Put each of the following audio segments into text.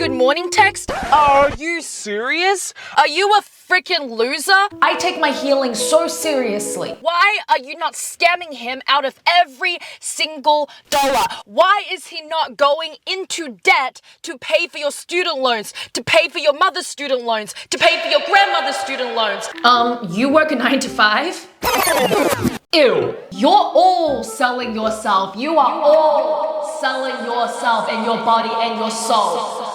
good morning text? Are you serious? Are you a freaking loser? I take my healing so seriously. Why are you not scamming him out of every single dollar? Why is he not going into debt to pay for your student loans, to pay for your mother's student loans, to pay for your grandmother's student loans? You work a 9 to 5? Ew. You're all selling yourself. You are all selling yourself and your body and your soul.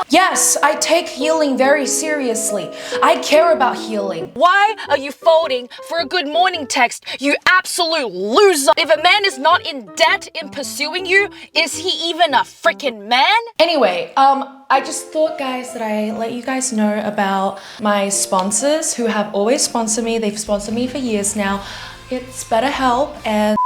Yes, I take healing very seriously. I care about healing. Why are you folding for a good morning text, you absolute loser? If a man is not in debt in pursuing you, is he even a freaking man? Anyway, I just thought, guys, that I let you guys know about my sponsors who have always sponsored me. They've sponsored me for years now. It's BetterHelp and...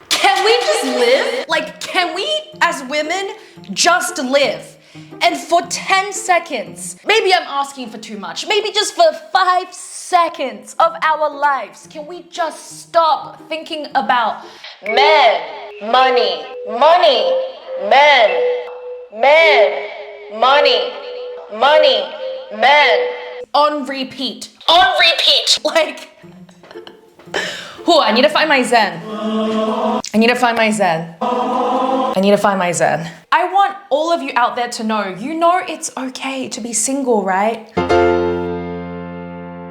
Can we just live? Like, can we as women just live? And for 10 seconds, maybe I'm asking for too much, maybe just for 5 seconds of our lives, can we just stop thinking about men, money, men, money, men, on repeat. Like, I need to find my zen. I want all of you out there to know, it's okay to be single, right?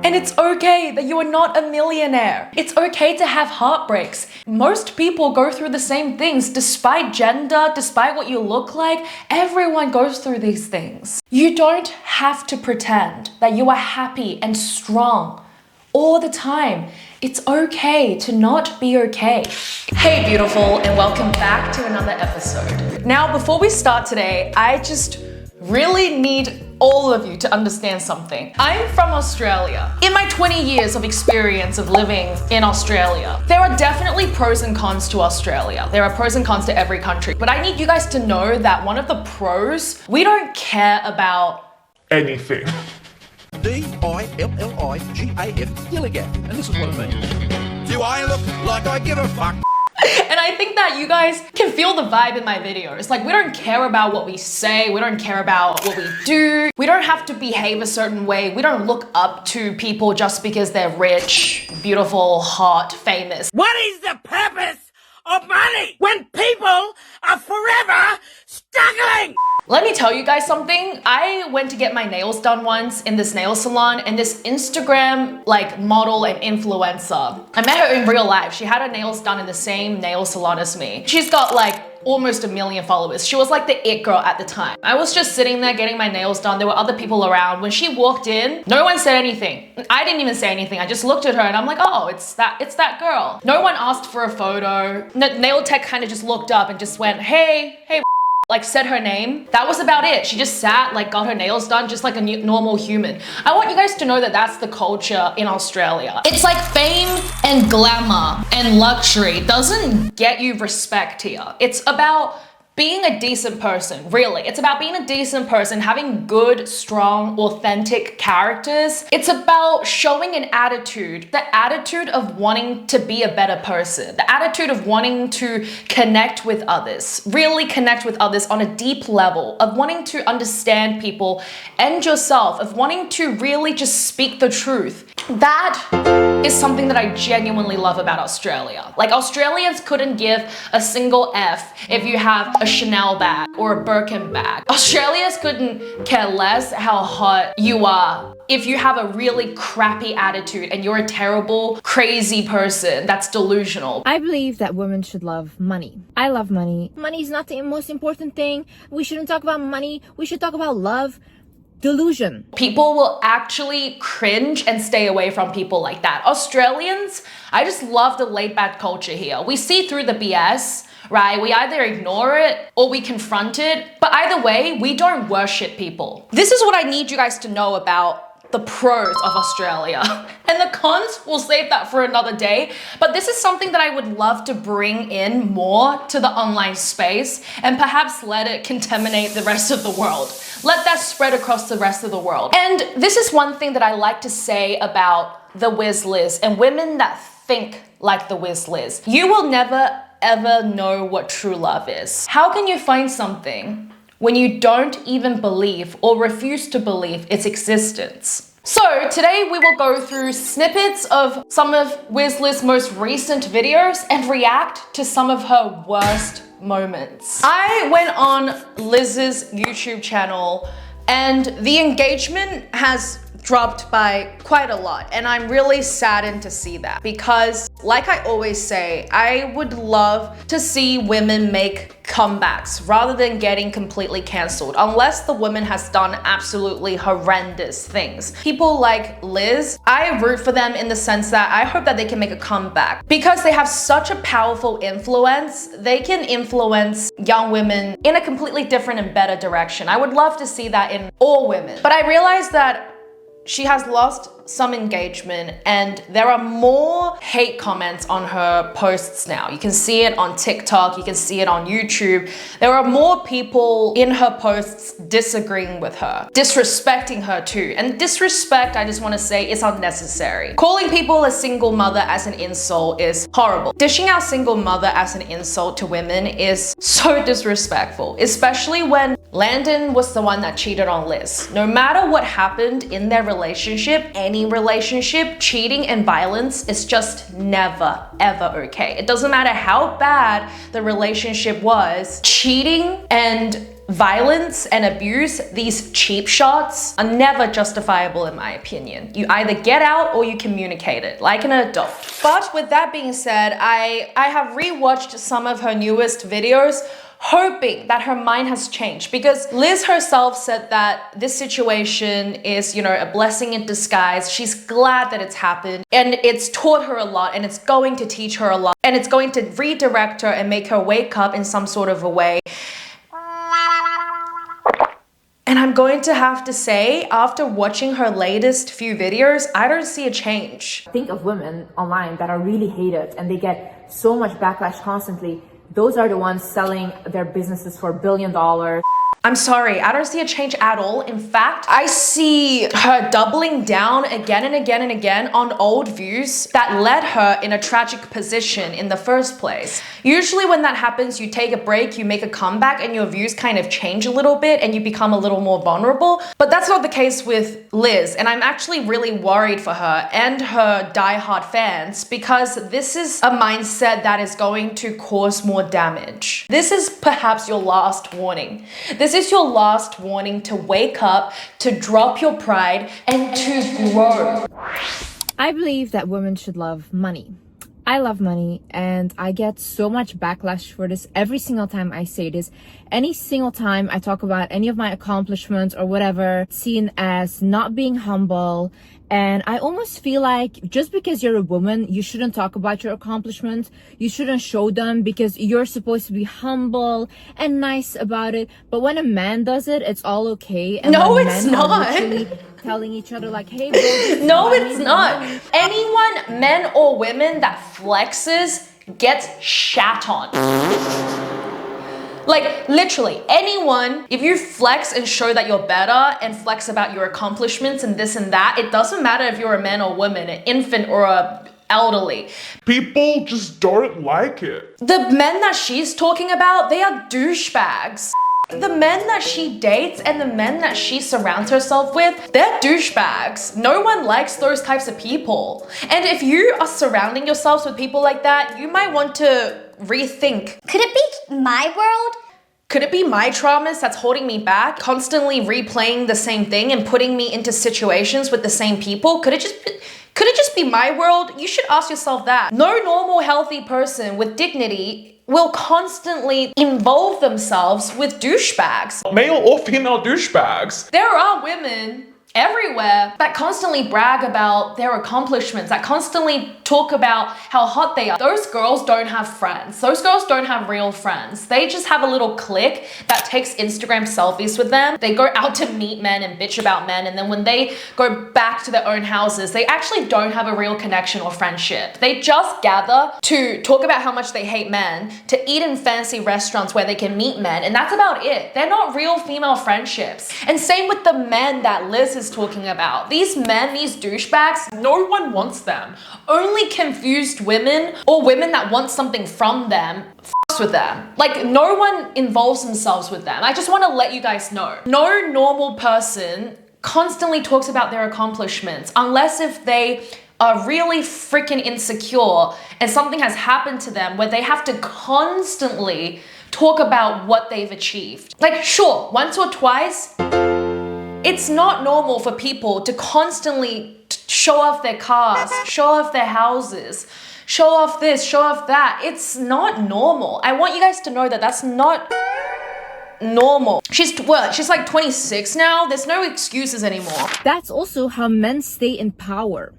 And it's okay that you are not a millionaire. It's okay to have heartbreaks. Most people go through the same things, despite gender, despite what you look like. Everyone goes through these things. You don't have to pretend that you are happy and strong all the time. It's okay to not be okay. Hey beautiful, and welcome back to another episode. Now, before we start today, I just really need all of you to understand something. I'm from Australia. In my 20 years of experience of living in Australia, there are definitely pros and cons to Australia. There are pros and cons to every country. But I need you guys to know that one of the pros, we don't care about anything. D-I-L-L-I-G-A-F, Gilligan. And this is what it means. Do I look like I give a fuck? And I think that you guys can feel the vibe in my videos. Like, we don't care about what we say. We don't care about what we do. We don't have to behave a certain way. We don't look up to people just because they're rich, beautiful, hot, famous. What is the purpose of money when people are forever struggling? Let me tell you guys something. I went to get my nails done once in this nail salon, and this Instagram model and influencer, I met her in real life. She had her nails done in the same nail salon as me. She's got almost 1 million followers. She was like the it girl at the time. I was just sitting there getting my nails done. There were other people around. When she walked in, no one said anything. I didn't even say anything. I just looked at her and I'm like, oh, it's that girl. No one asked for a photo. Nail tech kind of just looked up and just went, hey, said her name. That was about it. She just sat, got her nails done just like a normal human. I want you guys to know that that's the culture in Australia. It's like fame and glamour and luxury doesn't get you respect here. It's about being a decent person, really. It's about being a decent person, having good, strong, authentic characters. It's about showing an attitude, the attitude of wanting to be a better person, the attitude of wanting to connect with others, really connect with others on a deep level, of wanting to understand people and yourself, of wanting to really just speak the truth. That is something that I genuinely love about Australia. Australians couldn't give a single F if you have a Chanel bag or a Birkin bag. Australians couldn't care less how hot you are if you have a really crappy attitude and you're a terrible, crazy person that's delusional. I believe that women should love money. I love money. Money is not the most important thing. We shouldn't talk about money. We should talk about love. Delusion. People will actually cringe and stay away from people like that. Australians, I just love the laid back culture here. We see through the BS, right? We either ignore it or we confront it, but either way, we don't worship people. This is what I need you guys to know about the pros of Australia. And the cons, we'll save that for another day. But this is something that I would love to bring in more to the online space and perhaps let it contaminate the rest of the world. Let that spread across the rest of the world. And this is one thing that I like to say about the Wiz Liz and women that think like the Wiz Liz. You will never ever know what true love is. How can you find something when you don't even believe or refuse to believe its existence. So today we will go through snippets of some of Liz's most recent videos and react to some of her worst moments. I went on Liz's YouTube channel and the engagement has dropped by quite a lot, and I'm really saddened to see that because, like I always say, I would love to see women make comebacks rather than getting completely cancelled, unless the woman has done absolutely horrendous things. People like Liz, I root for them in the sense that I hope that they can make a comeback because they have such a powerful influence. They can influence young women in a completely different and better direction. I would love to see that in all women, but I realized that she has lost some engagement and there are more hate comments on her posts now. You can see it on TikTok, you can see it on YouTube. There are more people in her posts disagreeing with her, disrespecting her too. And disrespect, I just want to say, is unnecessary. Calling people a single mother as an insult is horrible. Dishing out single mother as an insult to women is so disrespectful, especially when Landon was the one that cheated on Liz. No matter what happened in their relationship, any relationship, cheating and violence is just never, ever okay. It doesn't matter how bad the relationship was. Cheating and violence and abuse, these cheap shots, are never justifiable in my opinion. You either get out or you communicate it like an adult. But with that being said, I have rewatched some of her newest videos, hoping that her mind has changed, because Liz herself said that this situation is, a blessing in disguise. She's glad that it's happened and it's taught her a lot and it's going to teach her a lot and it's going to redirect her and make her wake up in some sort of a way. And I'm going to have to say, after watching her latest few videos, I don't see a change. Think of women online that are really hated and they get so much backlash constantly. Those are the ones selling their businesses for $1 billion. I'm sorry, I don't see a change at all. In fact, I see her doubling down again and again and again on old views that led her in a tragic position in the first place. Usually when that happens, you take a break, you make a comeback, and your views kind of change a little bit and you become a little more vulnerable. But that's not the case with Liz, and I'm actually really worried for her and her diehard fans because this is a mindset that is going to cause more damage. This is perhaps your last warning. This is your last warning to wake up, to drop your pride, and to grow. I believe that women should love money. I love money and I get so much backlash for this every single time I say this. Any single time I talk about any of my accomplishments or whatever, seen as not being humble. And I almost feel like just because you're a woman, you shouldn't talk about your accomplishments. You shouldn't show them because you're supposed to be humble and nice about it. But when a man does it, it's all okay. And no, when it's men not. are literally telling each other like, hey, bro, no, it's not. Anyone, men or women, that flexes gets shat on. Like literally anyone, if you flex and show that you're better and flex about your accomplishments and this and that, it doesn't matter if you're a man or woman, an infant or a elderly. People just don't like it. The men that she's talking about, they are douchebags. The men that she dates and the men that she surrounds herself with, they're douchebags. No one likes those types of people. And if you are surrounding yourselves with people like that, you might want to rethink. Could it be my world? Could it be my traumas that's holding me back? Constantly replaying the same thing and putting me into situations with the same people? Could it just be my world? You should ask yourself that. No normal, healthy person with dignity will constantly involve themselves with douchebags. Male or female douchebags. There are women everywhere that constantly brag about their accomplishments, that constantly talk about how hot they are. Those girls don't have friends. Those girls don't have real friends. They just have a little clique that takes Instagram selfies with them. They go out to meet men and bitch about men, and then when they go back to their own houses, they actually don't have a real connection or friendship. They just gather to talk about how much they hate men, to eat in fancy restaurants where they can meet men, and that's about it. They're not real female friendships. And same with the men that Liz is talking about. These men, these douchebags, no one wants them. Only confused women or women that want something from them with them. Like, no one involves themselves with them. I just want to let you guys know. No normal person constantly talks about their accomplishments unless if they are really freaking insecure and something has happened to them where they have to constantly talk about what they've achieved. Like, sure, once or twice, it's not normal for people to constantly show off their cars, show off their houses, show off this, show off that. It's not normal. I want you guys to know that that's not normal. She's like 26 now. There's no excuses anymore. That's also how men stay in power.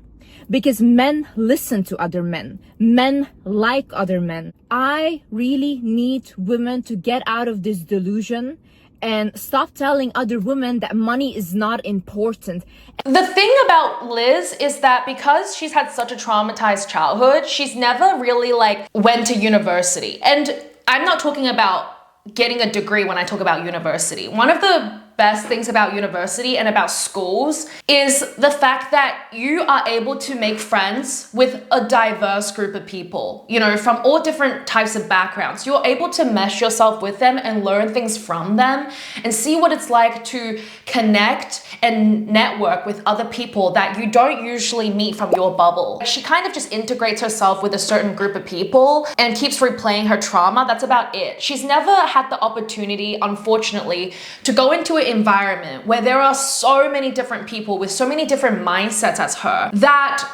Because men listen to other men. Men like other men. I really need women to get out of this delusion and stop telling other women that money is not important. The thing about Liz is that because she's had such a traumatized childhood, she's never really like went to university. And I'm not talking about getting a degree when I talk about university. One of the best things about university and about schools is the fact that you are able to make friends with a diverse group of people, you know, from all different types of backgrounds. You're able to mesh yourself with them and learn things from them and see what it's like to connect and network with other people that you don't usually meet from your bubble. She kind of just integrates herself with a certain group of people and keeps replaying her trauma. That's about it. She's never had the opportunity, unfortunately, to go into an environment where there are so many different people with so many different mindsets as her that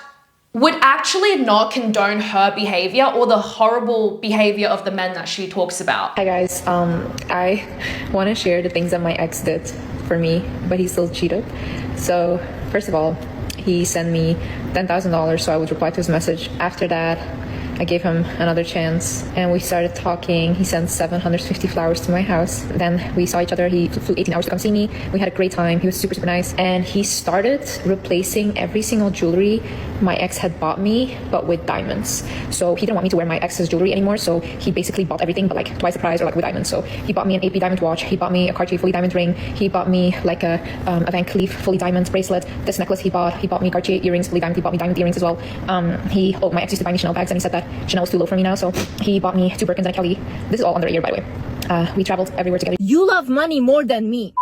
would actually not condone her behavior or the horrible behavior of the men that she talks about. Hi guys, I want to share the things that my ex did for me, but he still cheated. So first of all, he sent me $10,000 so I would reply to his message. After that, I gave him another chance and we started talking. He sent 750 flowers to my house. Then we saw each other. He flew 18 hours to come see me. We had a great time. He was super, super nice. And he started replacing every single jewelry my ex had bought me, but with diamonds. So he didn't want me to wear my ex's jewelry anymore. So he basically bought everything, but like twice the price or like with diamonds. So he bought me an AP diamond watch. He bought me a Cartier fully diamond ring. He bought me like a Van Cleef fully diamond bracelet. This necklace he bought me Cartier earrings fully diamond. He bought me diamond earrings as well. My ex used to buy me Chanel bags and he said that Chanel was too low for me now. So he bought me 2 Birkins and a Kelly. This is all under a year, by the way. We traveled everywhere together. You love money more than me.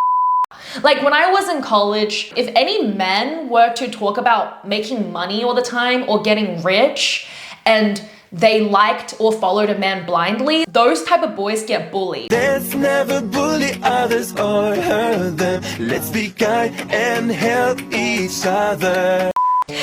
Like when I was in college, if any men were to talk about making money all the time or getting rich and they liked or followed a man blindly, those type of boys get bullied. Let's never bully others or hurt them. Let's be kind and help each other.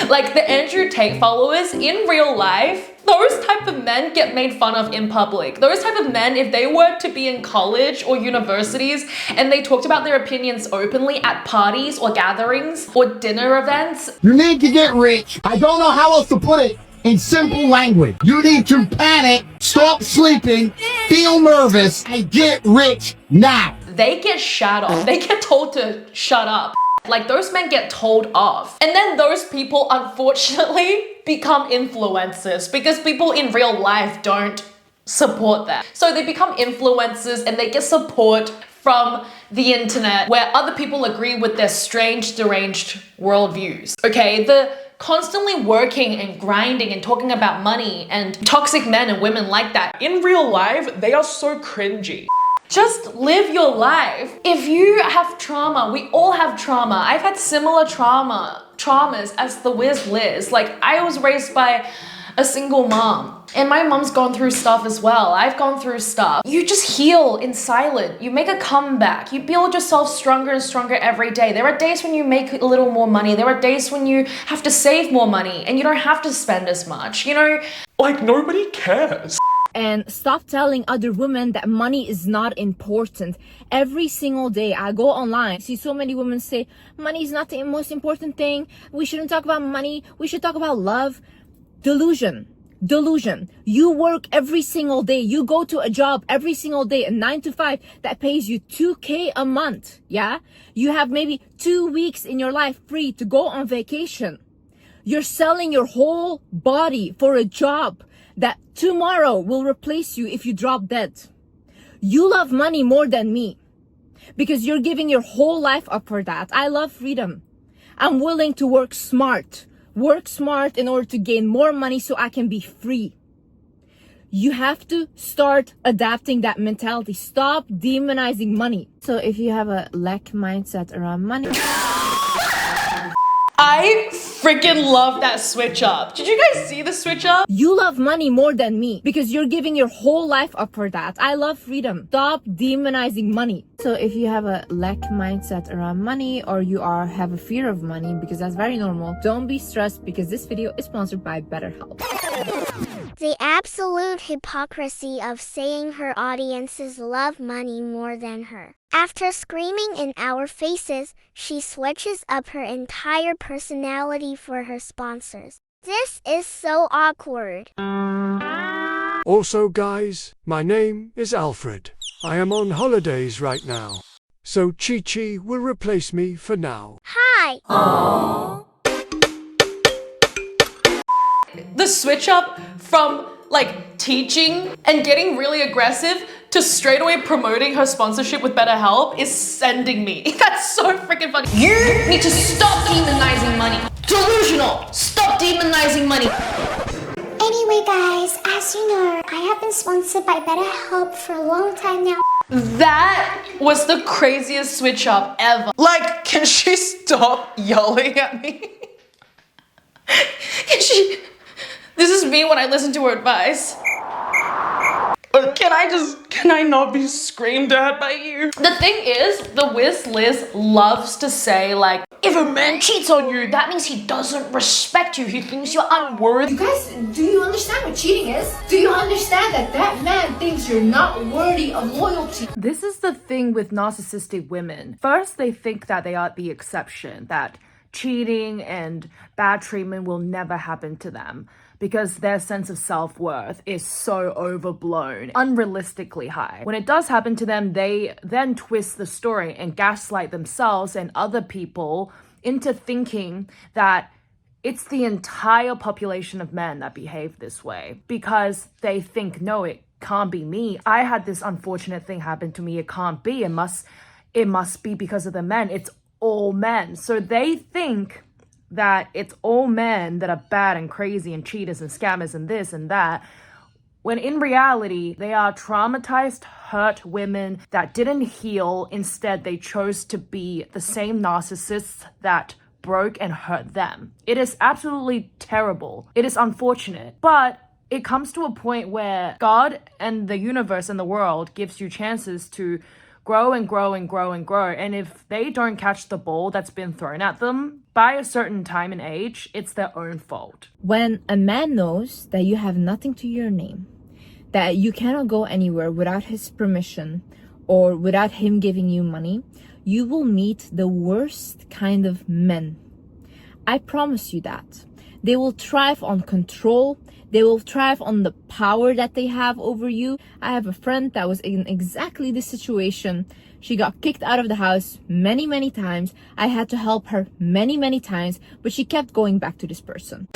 Like the Andrew Tate followers in real life, those type of men get made fun of in public. Those type of men, if they were to be in college or universities and they talked about their opinions openly at parties or gatherings or dinner events. You need to get rich. I don't know how else to put it in simple language. You need to panic, stop sleeping, feel nervous, and get rich now. They get shut off. They get told to shut up. Like those men get told off. And then those people unfortunately become influencers because people in real life don't support them. So they become influencers and they get support from the internet where other people agree with their strange, deranged worldviews. Okay, the constantly working and grinding and talking about money and toxic men and women like that. In real life, they are so cringy. Just live your life. If you have trauma, we all have trauma. I've had similar traumas as the Wiz Liz. Like I was raised by a single mom and my mom's gone through stuff as well. I've gone through stuff. You just heal in silence. You make a comeback. You build yourself stronger and stronger every day. There are days when you make a little more money. There are days when you have to save more money and you don't have to spend as much, you know? Like nobody cares. And stop telling other women that money is not important. Every single day I go online, see so many women say, money is not the most important thing. We shouldn't talk about money. We should talk about love. Delusion. You work every single day. You go to a job every single day, a 9 to 5 that pays you $2,000 a month. Yeah. You have maybe 2 weeks in your life free to go on vacation. You're selling your whole body for a job that tomorrow will replace you if you drop dead. You love money more than me because you're giving your whole life up for that. I love freedom. I'm willing to work smart in order to gain more money so I can be free. You have to start adapting that mentality. Stop demonizing money. So if you have a lack mindset around money, I freaking love that switch up. Did you guys see the switch up? you love money more than me because you're giving your whole life up for that. I love freedom. Stop demonizing money. So if you have a lack mindset around money, or you have a fear of money, because that's very normal, don't be stressed, because this video is sponsored by BetterHelp. The absolute hypocrisy of saying her audiences love money more than her. After screaming in our faces, she switches up her entire personality for her sponsors. This is so awkward. Also guys, my name is Alfred. I am on holidays right now, so Chi-Chi will replace me for now. Hi! The switch up from like teaching and getting really aggressive to straight away promoting her sponsorship with BetterHelp is sending me. That's so freaking funny. You need to stop demonizing money. Delusional. Stop demonizing money. Anyway guys, as you know, I have been sponsored by BetterHelp for a long time now. That was the craziest switch up ever. Like, can she stop yelling at me? Can she? This is me when I listen to her advice. Can I not be screamed at by you? The thing is, the Wiz Liz loves to say like, if a man cheats on you, that means he doesn't respect you. He thinks you're unworthy. You guys, do you understand what cheating is? Do you understand that that man thinks you're not worthy of loyalty? This is the thing with narcissistic women. First, they think that they are the exception, that cheating and bad treatment will never happen to them, because their sense of self-worth is so overblown, unrealistically high. When it does happen to them, they then twist the story and gaslight themselves and other people into thinking that it's the entire population of men that behave this way, because they think, no, it can't be me. I had this unfortunate thing happen to me. It can't be. It must be because of the men. It's all men. So they think that it's all men that are bad and crazy and cheaters and scammers and this and that, when in reality, they are traumatized, hurt women that didn't heal. Instead, they chose to be the same narcissists that broke and hurt them. It is absolutely terrible. It is unfortunate, but it comes to a point where God and the universe and the world gives you chances to grow and grow and grow and grow. And if they don't catch the ball that's been thrown at them by a certain time and age, it's their own fault. When a man knows that you have nothing to your name, that you cannot go anywhere without his permission or without him giving you money, you will meet the worst kind of men. I promise you that. They will thrive on control. They will thrive on the power that they have over you. I have a friend that was in exactly this situation. She got kicked out of the house many, many times. I had to help her many, many times, but she kept going back to this person.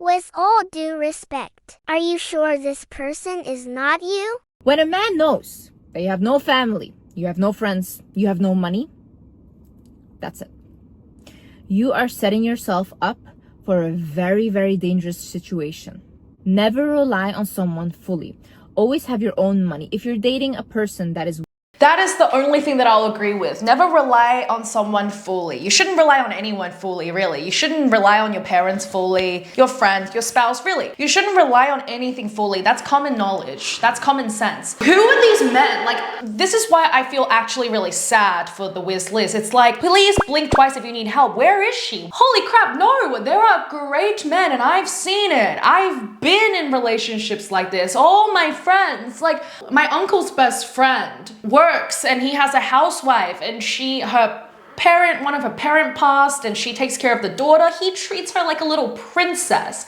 With all due respect, are you sure this person is not you? When a man knows that you have no family, you have no friends, you have no money, that's it. You are setting yourself up for a very, very dangerous situation. Never rely on someone fully. Always have your own money. If you're dating a person that is That is the only thing that I'll agree with. Never rely on someone fully. You shouldn't rely on anyone fully, really. You shouldn't rely on your parents fully, your friends, your spouse, really. You shouldn't rely on anything fully. That's common knowledge. That's common sense. Who are these men? Like, this is why I feel actually really sad for the Wiz Liz. It's like, please blink twice if you need help. Where is she? Holy crap, no. There are great men and I've seen it. I've been in relationships like this. All my friends, like my uncle's best friend works and he has a housewife and one of her parent passed and she takes care of the daughter. He treats her like a little princess.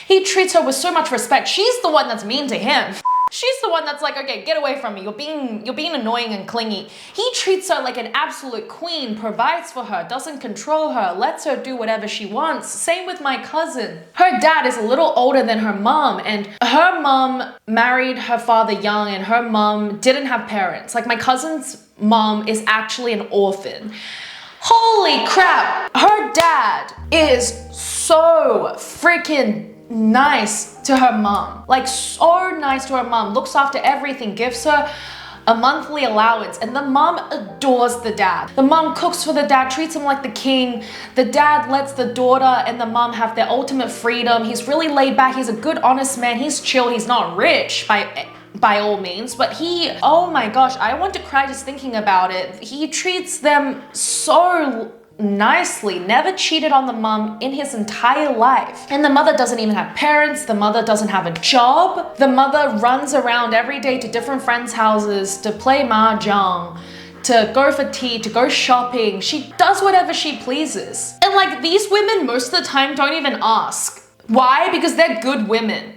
He treats her with so much respect. She's the one that's mean to him. She's the one that's like, okay, get away from me. You're being annoying and clingy. He treats her like an absolute queen, provides for her, doesn't control her, lets her do whatever she wants. Same with my cousin. Her dad is a little older than her mom, and her mom married her father young, and her mom didn't have parents. Like, my cousin's mom is actually an orphan. Holy crap! Her dad is so freaking nice to her mom. Like so nice to her mom, looks after everything, gives her a monthly allowance, and the mom adores the dad. The mom cooks for the dad, treats him like the king. The dad lets the daughter and the mom have their ultimate freedom. He's really laid back. He's a good, honest man. He's chill. He's not rich by all means, but he, oh my gosh, I want to cry just thinking about it. He treats them so nicely, never cheated on the mom in his entire life. And the mother doesn't even have parents. The mother doesn't have a job. The mother runs around every day to different friends' houses to play mahjong, to go for tea, to go shopping. She does whatever she pleases. And like, these women most of the time don't even ask. Why? Because they're good women.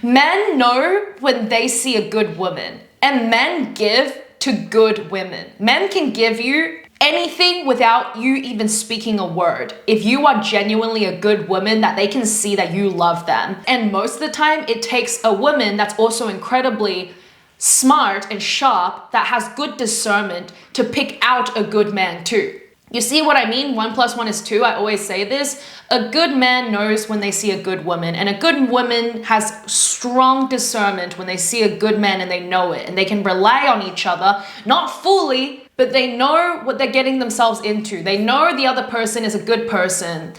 Men know when they see a good woman, and men give to good women. Men can give you anything without you even speaking a word. If you are genuinely a good woman, that they can see that you love them. And most of the time, it takes a woman that's also incredibly smart and sharp, that has good discernment, to pick out a good man too. You see what I mean? 1 + 1 is 2. I always say this. A good man knows when they see a good woman, and a good woman has strong discernment when they see a good man, and they know it, and they can rely on each other, not fully, but they know what they're getting themselves into. They know the other person is a good person.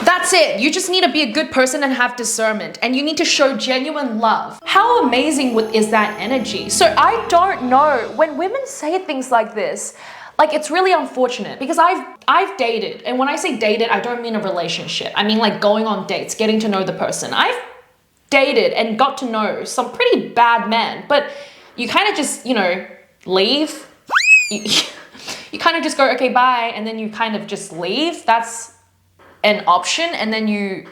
That's it. You just need to be a good person and have discernment, and you need to show genuine love. How amazing is that energy? So I don't know, when women say things like this, like, it's really unfortunate, because I've dated, and when I say dated, I don't mean a relationship. I mean like going on dates, getting to know the person. I've dated and got to know some pretty bad men, but you kind of just, you know, leave. You kind of just go, okay, bye, and then you kind of just leave. That's an option, and then you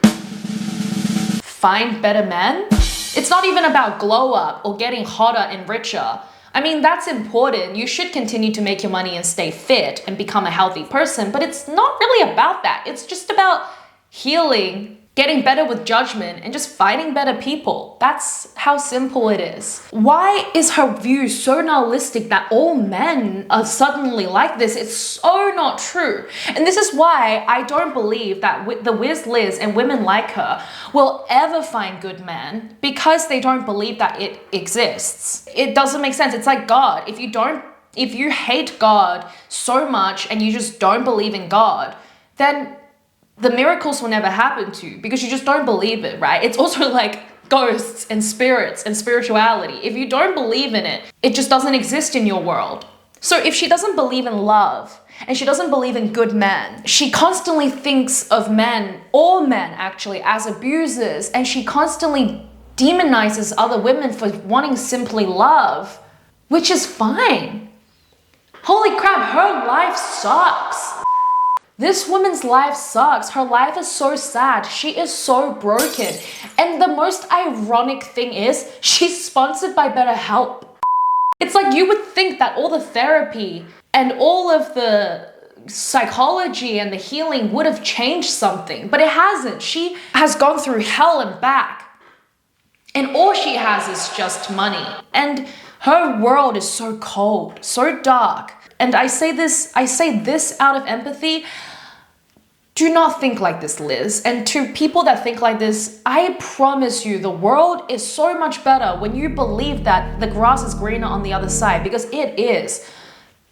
find better men. It's not even about glow up or getting hotter and richer. I mean, that's important. You should continue to make your money and stay fit and become a healthy person, but it's not really about that. It's just about healing, getting better with judgment, and just finding better people. That's how simple it is. Why is her view so nihilistic that all men are suddenly like this? It's so not true. And this is why I don't believe that the Wiz Liz and women like her will ever find good men, because they don't believe that it exists. It doesn't make sense. It's like God. If you hate God so much and you just don't believe in God, then the miracles will never happen to you, because you just don't believe it, right? It's also like ghosts and spirits and spirituality. If you don't believe in it, it just doesn't exist in your world. So if she doesn't believe in love, and she doesn't believe in good men, she constantly thinks of men, all men actually, as abusers, and she constantly demonizes other women for wanting simply love, which is fine. Holy crap, her life sucks. This woman's life sucks. Her life is so sad. She is so broken. And the most ironic thing is, she's sponsored by BetterHelp. It's like, you would think that all the therapy and all of the psychology and the healing would have changed something, but it hasn't. She has gone through hell and back, and all she has is just money. And her world is so cold, so dark. And I say this out of empathy. Do not think like this, Liz. And to people that think like this, I promise you, the world is so much better when you believe that the grass is greener on the other side, because it is.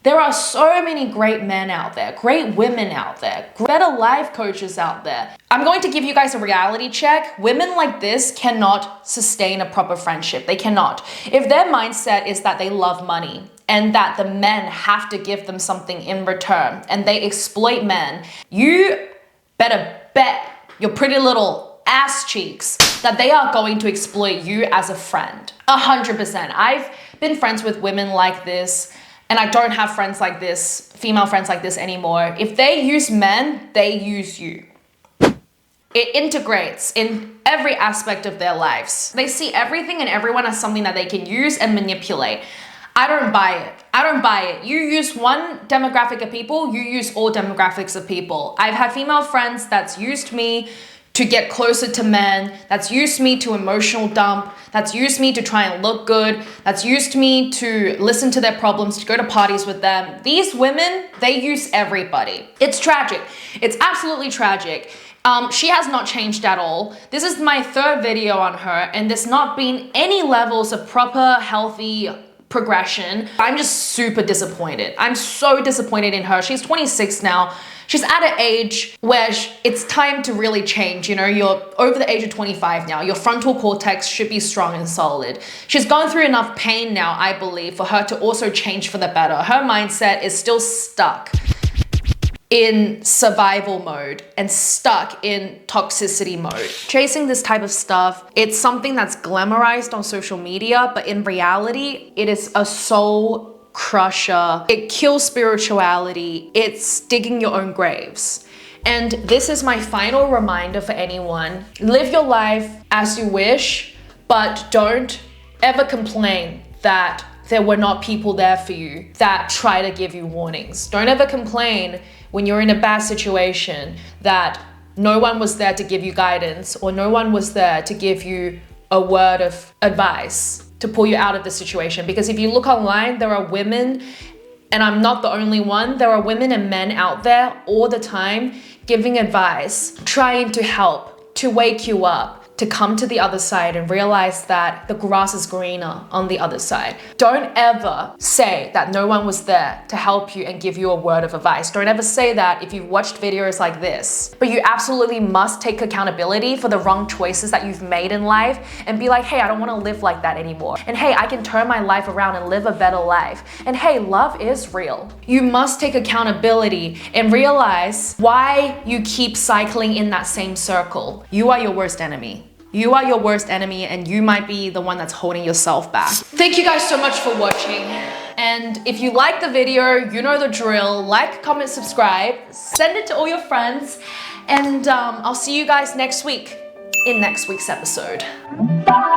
There are so many great men out there, great women out there, better life coaches out there. I'm going to give you guys a reality check. Women like this cannot sustain a proper friendship. They cannot. If their mindset is that they love money, and that the men have to give them something in return, and they exploit men, you better bet your pretty little ass cheeks that they are going to exploit you as a friend. 100%. I've been friends with women like this, and I don't have friends like this, female friends like this anymore. If they use men, they use you. It integrates in every aspect of their lives. They see everything and everyone as something that they can use and manipulate. I don't buy it. I don't buy it. You use one demographic of people, you use all demographics of people. I've had female friends that's used me to get closer to men, that's used me to emotional dump, that's used me to try and look good, that's used me to listen to their problems, to go to parties with them. These women, they use everybody. It's tragic. It's absolutely tragic. She has not changed at all. This is my 3rd video on her, and there's not been any levels of proper, healthy progression. I'm just super disappointed. I'm so disappointed in her. She's 26 now. She's at an age where it's time to really change. You know, you're over the age of 25 now. Your frontal cortex should be strong and solid. She's gone through enough pain now, I believe, for her to also change for the better. Her mindset is still stuck in survival mode and stuck in toxicity mode. Chasing this type of stuff, it's something that's glamorized on social media, but in reality, it is a soul crusher. It kills spirituality. It's digging your own graves. And this is my final reminder for anyone. Live your life as you wish, but don't ever complain that there were not people there for you that try to give you warnings. Don't ever complain when you're in a bad situation that no one was there to give you guidance, or no one was there to give you a word of advice to pull you out of the situation. Because if you look online, there are women, and I'm not the only one, there are women and men out there all the time giving advice, trying to help, to wake you up, to come to the other side and realize that the grass is greener on the other side. Don't ever say that no one was there to help you and give you a word of advice. Don't ever say that if you've watched videos like this. But you absolutely must take accountability for the wrong choices that you've made in life and be like, hey, I don't want to live like that anymore. And hey, I can turn my life around and live a better life. And hey, love is real. You must take accountability and realize why you keep cycling in that same circle. You are your worst enemy. You are your worst enemy, and you might be the one that's holding yourself back. Thank you guys so much for watching. And if you like the video, you know the drill. Like, comment, subscribe, send it to all your friends, and I'll see you guys next week in next week's episode. Bye.